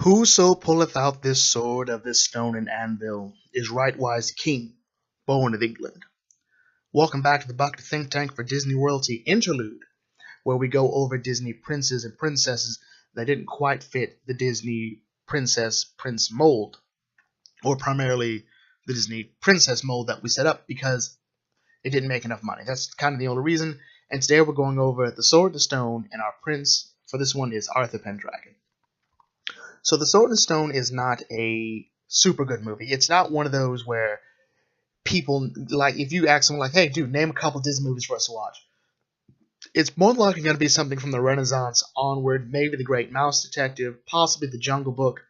Whoso pulleth out this sword of this stone and anvil is rightwise king, born of England. Welcome back to the Bucket Think Tank for Disney Royalty Interlude, where we go over Disney princes and princesses that didn't quite fit the Disney prince mold, or primarily the Disney princess mold that we set up because it didn't make enough money. That's kind of the only reason. And today we're going over The Sword and the Stone, and our prince for this one is Arthur Pendragon. So The Sword and the Stone is not a super good movie. It's not one of those where people, like, if you ask someone, like, hey, dude, name a couple Disney movies for us to watch, it's more likely going to be something from the Renaissance onward, maybe The Great Mouse Detective, possibly The Jungle Book,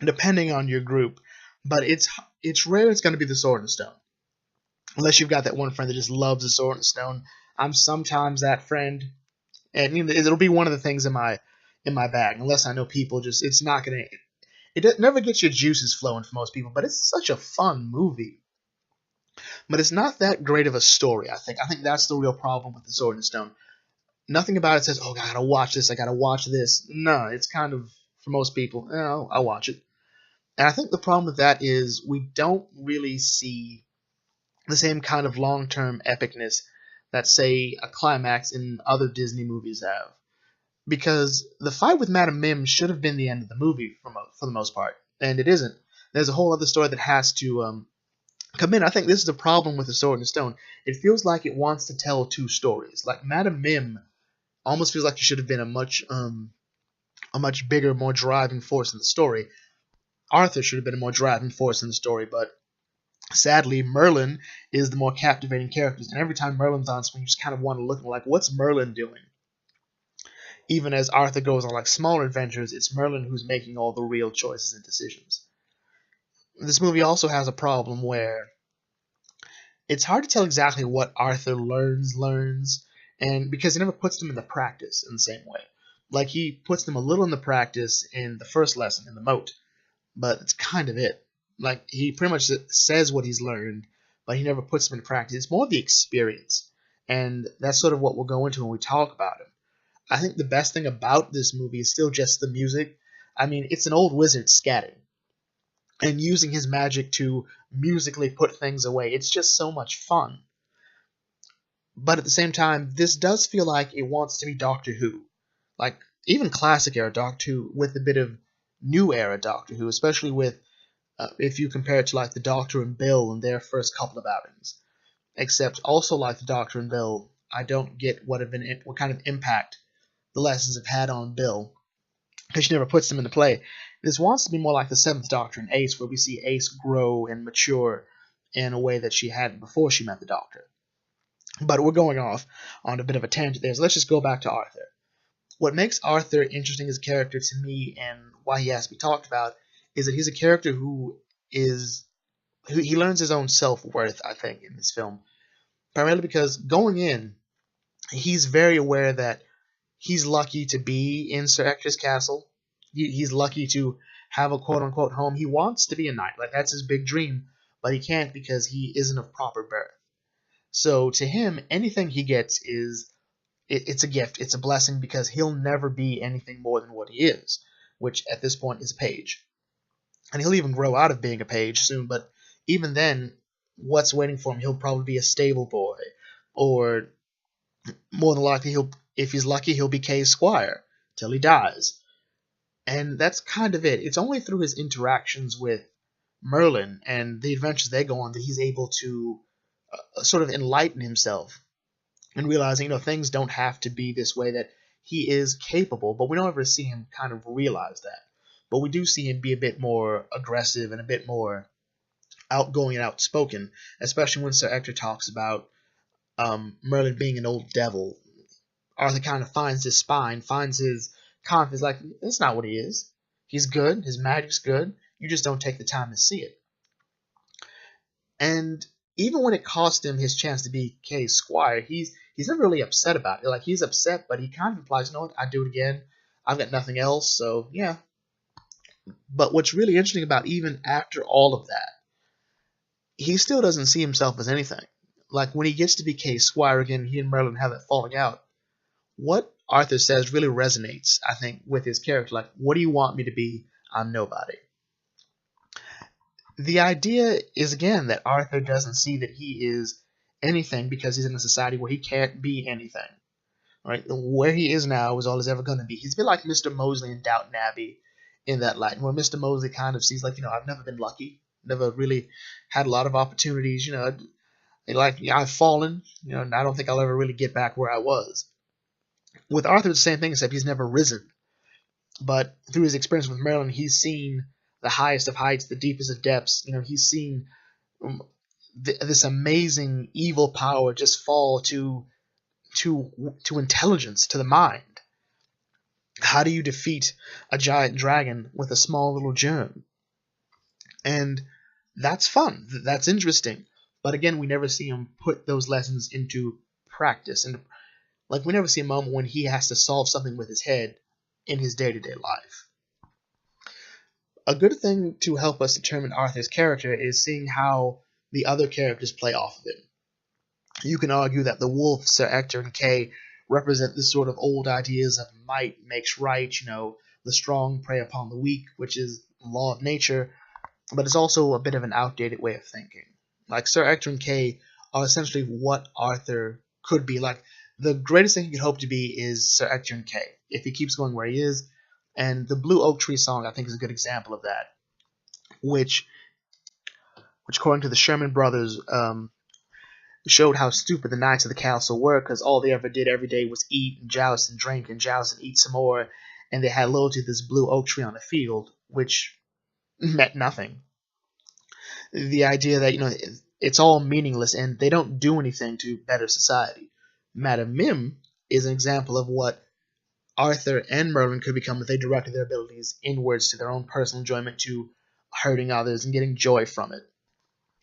depending on your group. But it's rare it's going to be The Sword and the Stone, unless you've got that one friend that just loves The Sword and the Stone. I'm sometimes that friend, and it'll be one of the things in my bag, unless I know people just, it's not going to, it never gets your juices flowing for most people, but it's such a fun movie. But it's not that great of a story, I think. I think that's the real problem with The Sword and the Stone. Nothing about it says, oh, I gotta watch this, I gotta watch this. No, it's kind of, for most people, I'll watch it. And I think the problem with that is we don't really see the same kind of long-term epicness that, say, a climax in other Disney movies have. Because the fight with Madame Mim should have been the end of the movie for the most part, and it isn't. There's a whole other story that has to come in. I think this is the problem with The Sword and the Stone. It feels like it wants to tell two stories. Like Madame Mim almost feels like it should have been a much bigger, more driving force in the story. Arthur should have been a more driving force in the story, but sadly, Merlin is the more captivating character. And every time Merlin's on screen, you just kind of want to look like, what's Merlin doing? Even as Arthur goes on like smaller adventures, it's Merlin who's making all the real choices and decisions. This movie also has a problem where it's hard to tell exactly what Arthur learns, and because he never puts them into practice in the same way. Like, he puts them a little into practice in the first lesson, in the moat, but it's kind of it. Like, he pretty much says what he's learned, but he never puts them into practice. It's more the experience, and that's sort of what we'll go into when we talk about him. I think the best thing about this movie is still just the music. I mean, it's an old wizard scatting, and using his magic to musically put things away. It's just so much fun. But at the same time, this does feel like it wants to be Doctor Who. Like, even classic era Doctor Who with a bit of new era Doctor Who, especially with, if you compare it to like the Doctor and Bill in their first couple of outings. Except also like the Doctor and Bill, I don't get what kind of impact the lessons have had on Bill, because she never puts them into play. This wants to be more like the Seventh Doctor and Ace, where we see Ace grow and mature in a way that she hadn't before she met the Doctor. But we're going off on a bit of a tangent there, so let's just go back to Arthur. What makes Arthur interesting as a character to me, and why he has to be talked about, is that he's a character who he learns his own self-worth, I think, in this film. Primarily because going in, he's very aware that he's lucky to be in Sir Ector's castle. He's lucky to have a quote-unquote home. He wants to be a knight. Like, that's his big dream, but he can't because he isn't of proper birth. So to him, anything he gets it's a gift. It's a blessing, because he'll never be anything more than what he is, which at this point is a page. And he'll even grow out of being a page soon, but even then, what's waiting for him? He'll probably be a stable boy, or more than likely, if he's lucky, he'll be Kay's squire till he dies. And that's kind of it. It's only through his interactions with Merlin and the adventures they go on that he's able to sort of enlighten himself and realizing, things don't have to be this way, that he is capable, but we don't ever see him kind of realize that. But we do see him be a bit more aggressive and a bit more outgoing and outspoken, especially when Sir Ector talks about Merlin being an old devil. Arthur kind of finds his spine, finds his confidence, like, that's not what he is. He's good, his magic's good, you just don't take the time to see it. And even when it cost him his chance to be Kay's squire, he's never really upset about it. Like, he's upset, but he kind of implies, I'd do it again. I've got nothing else, so yeah. But what's really interesting about even after all of that, he still doesn't see himself as anything. Like, when he gets to be Kay's squire again, he and Merlin have that falling out. What Arthur says really resonates, I think, with his character. Like, what do you want me to be? I'm nobody. The idea is, again, that Arthur doesn't see that he is anything because he's in a society where he can't be anything. Right? Where he is now is all he's ever going to be. He's a bit like Mr. Mosley in Downton Abbey in that light, where Mr. Mosley kind of sees, like, I've never been lucky, never really had a lot of opportunities, like, I've fallen, and I don't think I'll ever really get back where I was. With Arthur, it's the same thing, except he's never risen. But through his experience with Merlin, he's seen the highest of heights, the deepest of depths. He's seen this amazing evil power just fall to intelligence, to the mind. How do you defeat a giant dragon with a small little germ? And that's fun. That's interesting. But again, we never see him put those lessons into practice. And like, we never see a moment when he has to solve something with his head in his day-to-day life. A good thing to help us determine Arthur's character is seeing how the other characters play off of him. You can argue that the wolf, Sir Ector, and Kay represent this sort of old ideas of might makes right, the strong prey upon the weak, which is the law of nature, but it's also a bit of an outdated way of thinking. Like, Sir Ector and Kay are essentially what Arthur could be. Like, the greatest thing he could hope to be is Sir Ector and Kay, if he keeps going where he is. And the Blue Oak Tree song, I think, is a good example of that, which according to the Sherman Brothers, showed how stupid the knights of the castle were, because all they ever did every day was eat and joust and drink and joust and eat some more, and they had loyalty to this blue oak tree on the field, which meant nothing. The idea that, it's all meaningless and they don't do anything to better society. Madame Mim is an example of what Arthur and Merlin could become if they directed their abilities inwards to their own personal enjoyment, to hurting others and getting joy from it.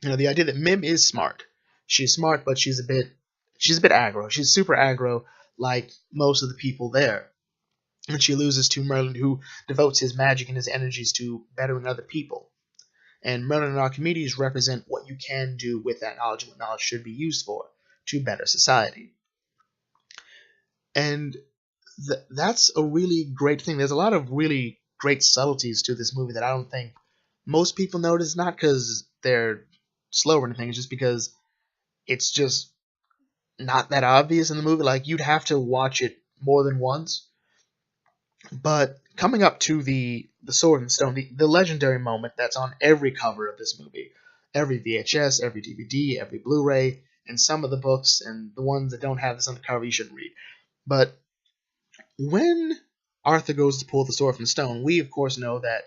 The idea that Mim is smart. She's smart, but she's a bit aggro. She's super aggro, like most of the people there. And she loses to Merlin, who devotes his magic and his energies to bettering other people. And Merlin and Archimedes represent what you can do with that knowledge, what knowledge should be used for, to better society. And that's a really great thing. There's a lot of really great subtleties to this movie that I don't think most people notice, not because they're slow or anything, it's just because it's just not that obvious in the movie. Like, you'd have to watch it more than once. But coming up to the Sword and Stone, the legendary moment that's on every cover of this movie, every VHS, every DVD, every Blu-ray, and some of the books, and the ones that don't have this on the cover you shouldn't read. But when Arthur goes to pull the sword from the stone, we of course know that,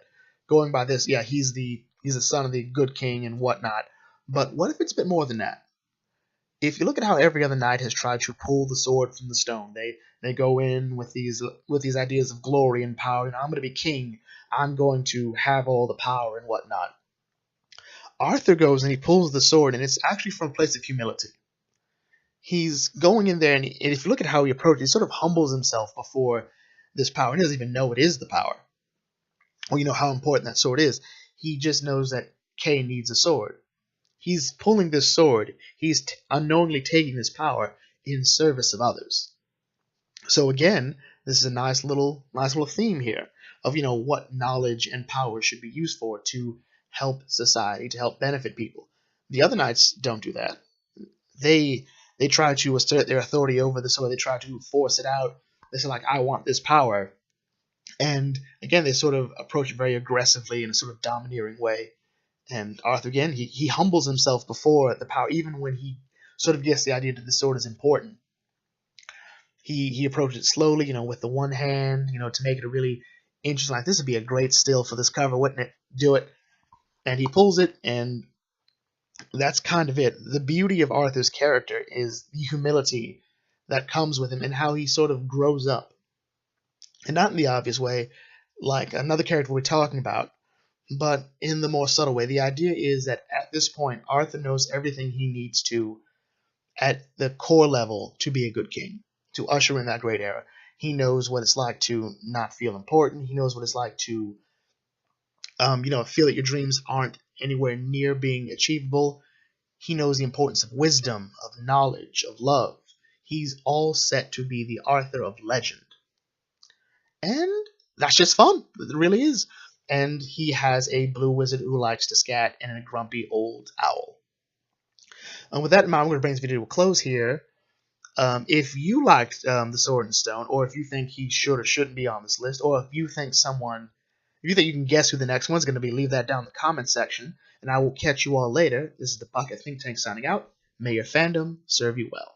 going by this, yeah, he's the son of the good king and whatnot. But what if it's a bit more than that? If you look at how every other knight has tried to pull the sword from the stone, they go in with these ideas of glory and power. I'm going to be king. I'm going to have all the power and whatnot. Arthur goes and he pulls the sword, and it's actually from a place of humility. He's going in there, and if you look at how he approaches, he sort of humbles himself before this power. He doesn't even know it is the power, or how important that sword is. He just knows that Kay needs a sword. He's pulling this sword. He's unknowingly taking this power in service of others. So again, this is a nice little theme here of what knowledge and power should be used for, to help society, to help benefit people. The other knights don't do that. They try to assert their authority over the sword. They try to force it out. They say, like, I want this power. And again, they sort of approach it very aggressively in a sort of domineering way. And Arthur, again, he humbles himself before the power, even when he sort of gets the idea that the sword is important. He approaches it slowly, with the one hand, to make it a really interesting, like, this would be a great still for this cover, wouldn't it? Do it. And he pulls it, and that's kind of it. The beauty of Arthur's character is the humility that comes with him and how he sort of grows up. And not in the obvious way, like another character we're talking about, but in the more subtle way. The idea is that at this point, Arthur knows everything he needs to, at the core level, to be a good king, to usher in that great era. He knows what it's like to not feel important. He knows what it's like to, feel that your dreams aren't anywhere near being achievable. He knows the importance of wisdom, of knowledge, of love. He's all set to be the Arthur of legend. And that's just fun. It really is. And he has a blue wizard who likes to scat and a grumpy old owl. And with that in mind, I'm going to bring this video to a close here. If you liked the Sword and Stone, or if you think he should or shouldn't be on this list, or if you think you can guess who the next one's going to be, leave that down in the comment section, and I will catch you all later. This is the Bucket Think Tank signing out. May your fandom serve you well.